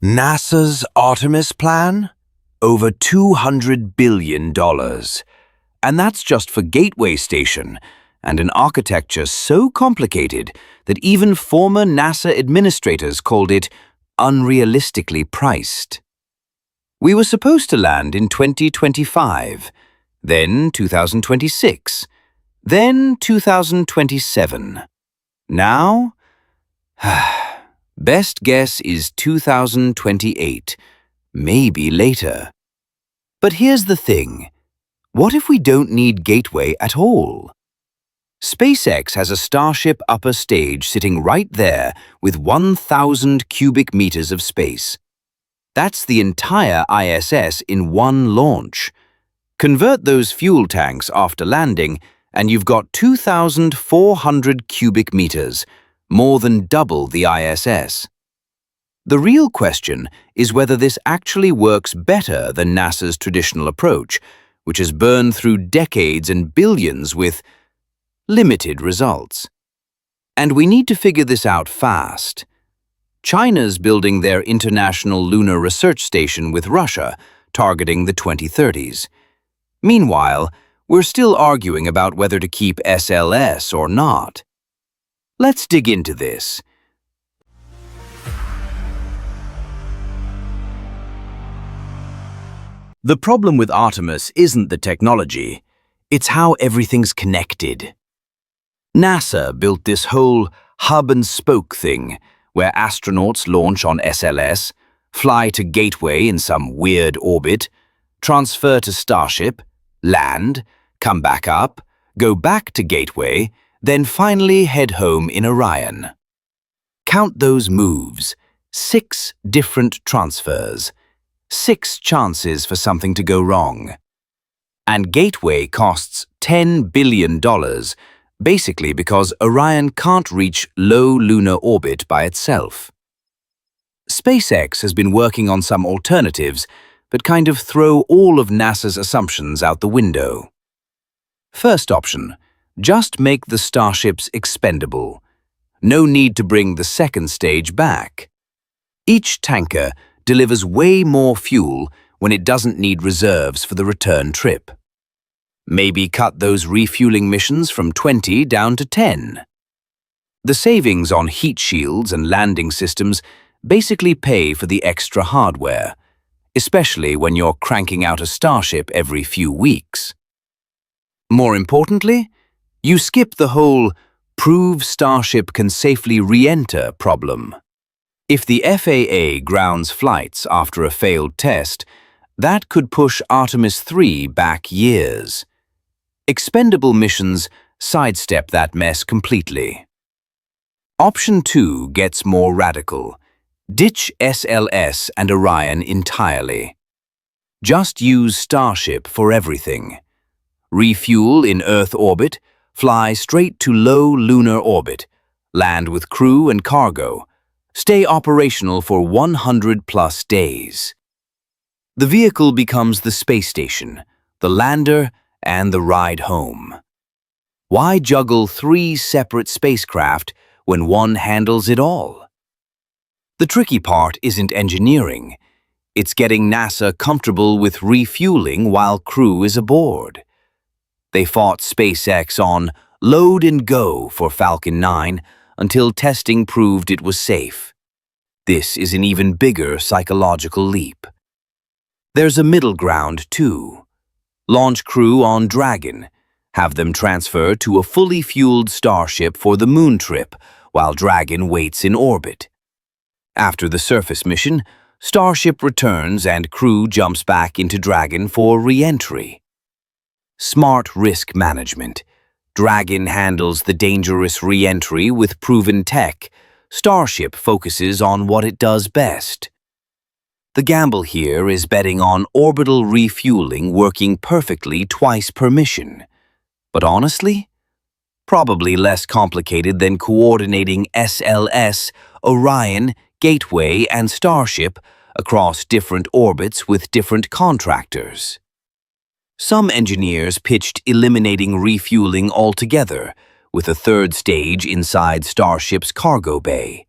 NASA's Artemis plan? Over $200 billion. And that's just for Gateway Station, and an architecture so complicated that even former NASA administrators called it unrealistically priced. We were supposed to land in 2025, then 2026, then 2027. Now, best guess is 2028, maybe later. But here's the thing. What if we don't need Gateway at all? SpaceX has a Starship upper stage sitting right there with 1,000 cubic meters of space. That's the entire ISS in one launch. Convert those fuel tanks after landing, and you've got 2,400 cubic meters, more than double the ISS. The real question is whether this actually works better than NASA's traditional approach, which has burned through decades and billions with limited results. And we need to figure this out fast. China's building their International Lunar Research Station with Russia, targeting the 2030s. Meanwhile, we're still arguing about whether to keep SLS or not. Let's dig into this. The problem with Artemis isn't the technology, it's how everything's connected. NASA built this whole hub-and-spoke thing, where astronauts launch on SLS, fly to Gateway in some weird orbit, transfer to Starship, land, come back up, go back to Gateway, then finally head home in Orion. Count those moves, 6 different transfers, 6 chances for something to go wrong. And Gateway costs $10 billion, basically because Orion can't reach low lunar orbit by itself. SpaceX has been working on some alternatives, but kind of throw all of NASA's assumptions out the window. First option, just make the Starships expendable. No need to bring the second stage back. Each tanker delivers way more fuel when it doesn't need reserves for the return trip. Maybe cut those refueling missions from 20 down to 10. The savings on heat shields and landing systems basically pay for the extra hardware, especially when you're cranking out a Starship every few weeks. More importantly, you skip the whole prove Starship can safely re-enter problem. If the FAA grounds flights after a failed test, that could push Artemis 3 back years. Expendable missions sidestep that mess completely. Option 2 gets more radical. Ditch SLS and Orion entirely. Just use Starship for everything. Refuel in Earth orbit, fly straight to low lunar orbit, land with crew and cargo, stay operational for 100+ days. The vehicle becomes the space station, the lander, and the ride home. Why juggle 3 separate spacecraft when one handles it all? The tricky part isn't engineering. It's getting NASA comfortable with refueling while crew is aboard. They fought SpaceX on load and go for Falcon 9 until testing proved it was safe. This is an even bigger psychological leap. There's a middle ground, too. Launch crew on Dragon, have them transfer to a fully fueled Starship for the moon trip while Dragon waits in orbit. After the surface mission, Starship returns and crew jumps back into Dragon for re-entry. Smart risk management. Dragon handles the dangerous re-entry with proven tech. Starship focuses on what it does best. The gamble here is betting on orbital refueling working perfectly twice per mission. But honestly, probably less complicated than coordinating SLS, Orion, Gateway, and Starship across different orbits with different contractors. Some engineers pitched eliminating refueling altogether, with a third stage inside Starship's cargo bay.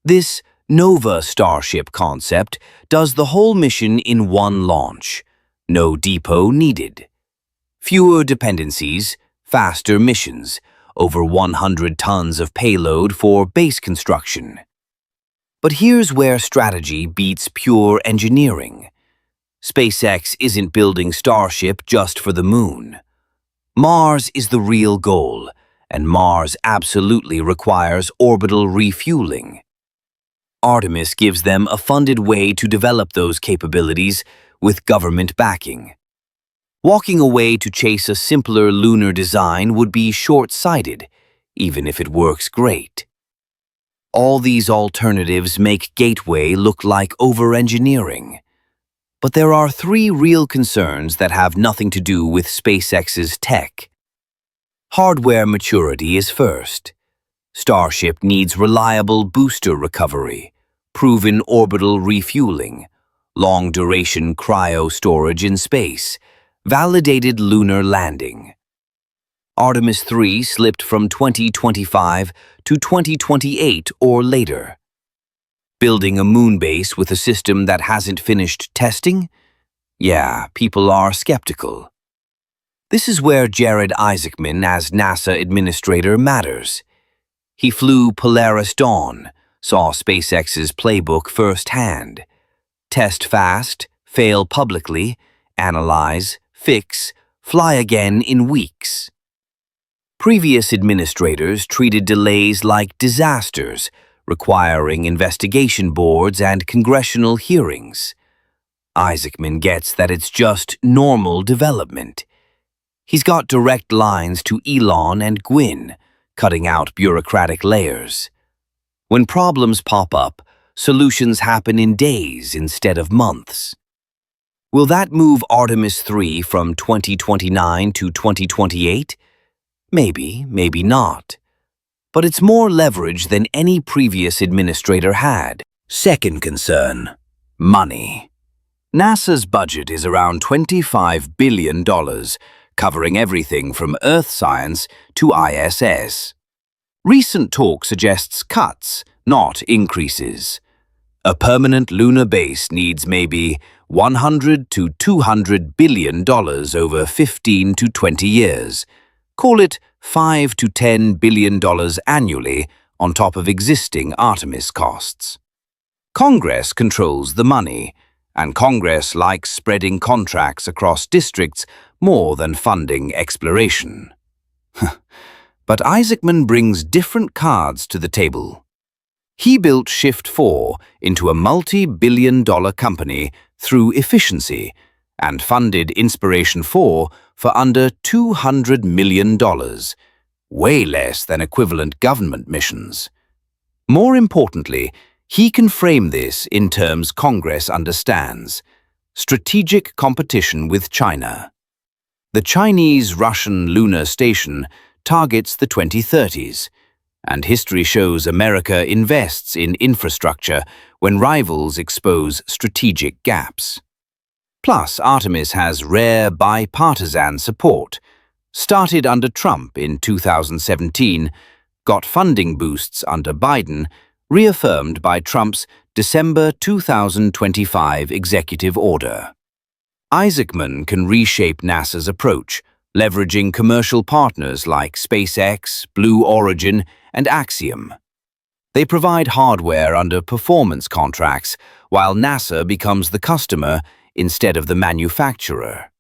This Nova Starship concept does the whole mission in one launch. No depot needed. Fewer dependencies, faster missions, over 100 tons of payload for base construction. But here's where strategy beats pure engineering. SpaceX isn't building Starship just for the moon. Mars is the real goal, and Mars absolutely requires orbital refueling. Artemis gives them a funded way to develop those capabilities with government backing. Walking away to chase a simpler lunar design would be short-sighted, even if it works great. All these alternatives make Gateway look like over-engineering. But there are three real concerns that have nothing to do with SpaceX's tech. Hardware maturity is first. Starship needs reliable booster recovery, proven orbital refueling, long-duration cryo-storage in space, validated lunar landing. Artemis 3 slipped from 2025 to 2028 or later. Building a moon base with a system that hasn't finished testing? Yeah, people are skeptical. This is where Jared Isaacman as NASA administrator matters. He flew Polaris Dawn, saw SpaceX's playbook firsthand. Test fast, fail publicly, analyze, fix, fly again in weeks. Previous administrators treated delays like disasters, requiring investigation boards and congressional hearings. Isaacman gets that it's just normal development. He's got direct lines to Elon and Gwynn, cutting out bureaucratic layers. When problems pop up, solutions happen in days instead of months. Will that move Artemis 3 from 2029 to 2028? Maybe, maybe not. But it's more leverage than any previous administrator had. Second concern: money. NASA's budget is around $25 billion, covering everything from Earth science to ISS. Recent talk suggests cuts, not increases. A permanent lunar base needs maybe $100 to $200 billion over 15 to 20 years. Call it $5 to $10 billion annually on top of existing Artemis costs. Congress controls the money, and Congress likes spreading contracts across districts more than funding exploration. But Isaacman brings different cards to the table. He built Shift 4 into a multi-billion-dollar company through efficiency and funded Inspiration 4 for under $200 million, way less than equivalent government missions. More importantly, he can frame this in terms Congress understands: strategic competition with China. The Chinese-Russian lunar station targets the 2030s, and history shows America invests in infrastructure when rivals expose strategic gaps. Plus, Artemis has rare bipartisan support. Started under Trump in 2017, got funding boosts under Biden, reaffirmed by Trump's December 2025 executive order. Isaacman can reshape NASA's approach, leveraging commercial partners like SpaceX, Blue Origin, and Axiom. They provide hardware under performance contracts, while NASA becomes the customer instead of the manufacturer.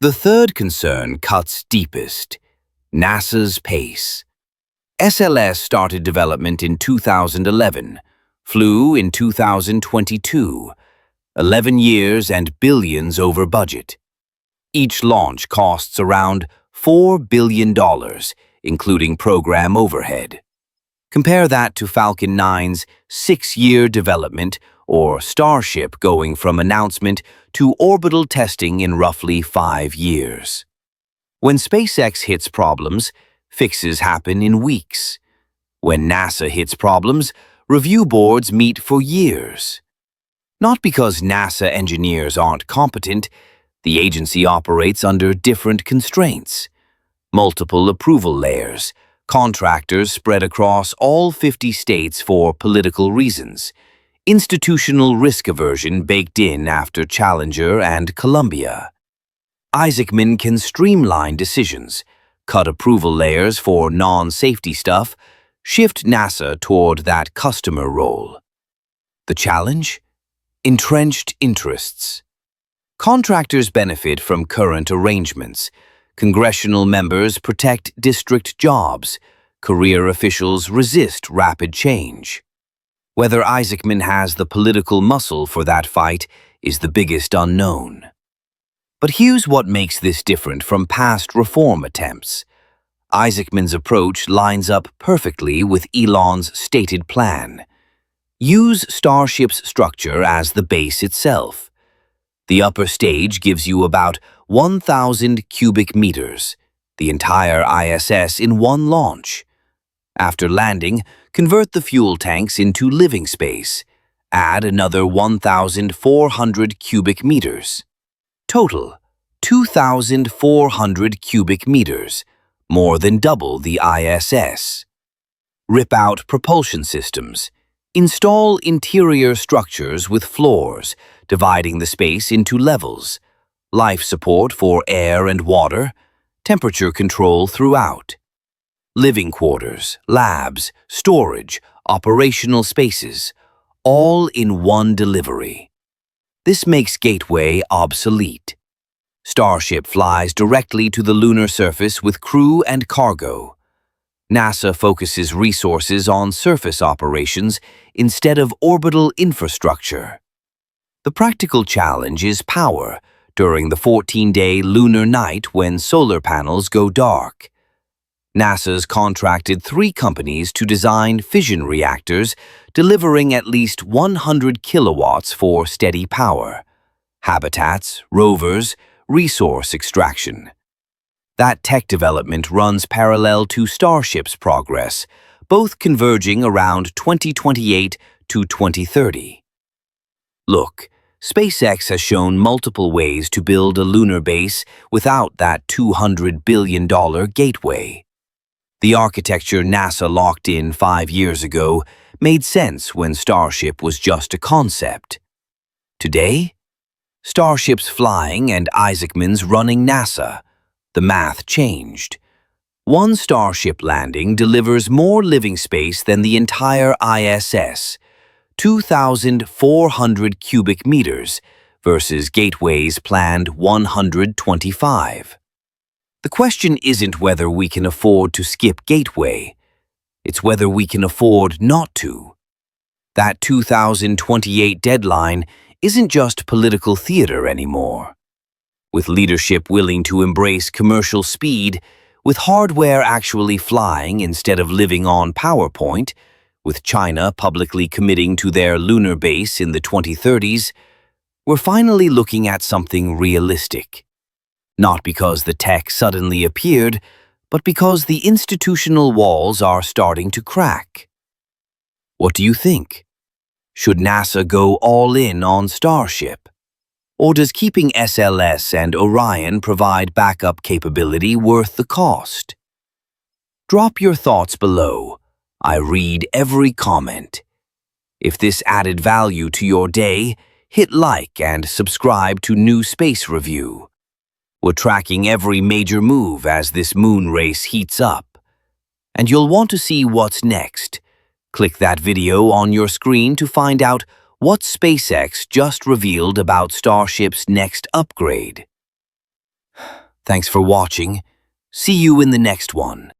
The third concern cuts deepest: NASA's pace. SLS started development in 2011, flew in 2022, 11 years and billions over budget. Each launch costs around $4 billion, including program overhead. Compare that to Falcon 9's 6-year development, or Starship going from announcement to orbital testing in roughly 5 years. When SpaceX hits problems, fixes happen in weeks. When NASA hits problems, review boards meet for years. Not because NASA engineers aren't competent, the agency operates under different constraints. Multiple approval layers, Contractors spread across all 50 states for political reasons. Institutional risk aversion baked in after Challenger and Columbia. Isaacman can streamline decisions, cut approval layers for non-safety stuff, shift NASA toward that customer role. The challenge? Entrenched interests. Contractors benefit from current arrangements. Congressional members protect district jobs. Career officials resist rapid change. Whether Isaacman has the political muscle for that fight is the biggest unknown. But here's what makes this different from past reform attempts. Isaacman's approach lines up perfectly with Elon's stated plan. Use Starship's structure as the base itself. The upper stage gives you about 1,000 cubic meters, the entire ISS in one launch. After landing, convert the fuel tanks into living space. Add another 1,400 cubic meters. Total, 2,400 cubic meters, more than double the ISS. Rip out propulsion systems. Install interior structures with floors, dividing the space into levels. Life support for air and water. Temperature control throughout. Living quarters, labs, storage, operational spaces, all in one delivery. This makes Gateway obsolete. Starship flies directly to the lunar surface with crew and cargo. NASA focuses resources on surface operations instead of orbital infrastructure. The practical challenge is power during the 14-day lunar night when solar panels go dark. NASA's contracted 3 companies to design fission reactors, delivering at least 100 kilowatts for steady power. Habitats, rovers, resource extraction. That tech development runs parallel to Starship's progress, both converging around 2028 to 2030. Look, SpaceX has shown multiple ways to build a lunar base without that $200 billion gateway. The architecture NASA locked in 5 years ago made sense when Starship was just a concept. Today, Starship's flying and Isaacman's running NASA. The math changed. One Starship landing delivers more living space than the entire ISS, 2,400 cubic meters versus Gateway's planned 125. The question isn't whether we can afford to skip Gateway. It's whether we can afford not to. That 2028 deadline isn't just political theater anymore. With leadership willing to embrace commercial speed, with hardware actually flying instead of living on PowerPoint, with China publicly committing to their lunar base in the 2030s, we're finally looking at something realistic. Not because the tech suddenly appeared, but because the institutional walls are starting to crack. What do you think? Should NASA go all in on Starship? Or does keeping SLS and Orion provide backup capability worth the cost? Drop your thoughts below. I read every comment. If this added value to your day, hit like and subscribe to New Space Review. We're tracking every major move as this moon race heats up. And you'll want to see what's next. Click that video on your screen to find out what SpaceX just revealed about Starship's next upgrade. Thanks for watching. See you in the next one.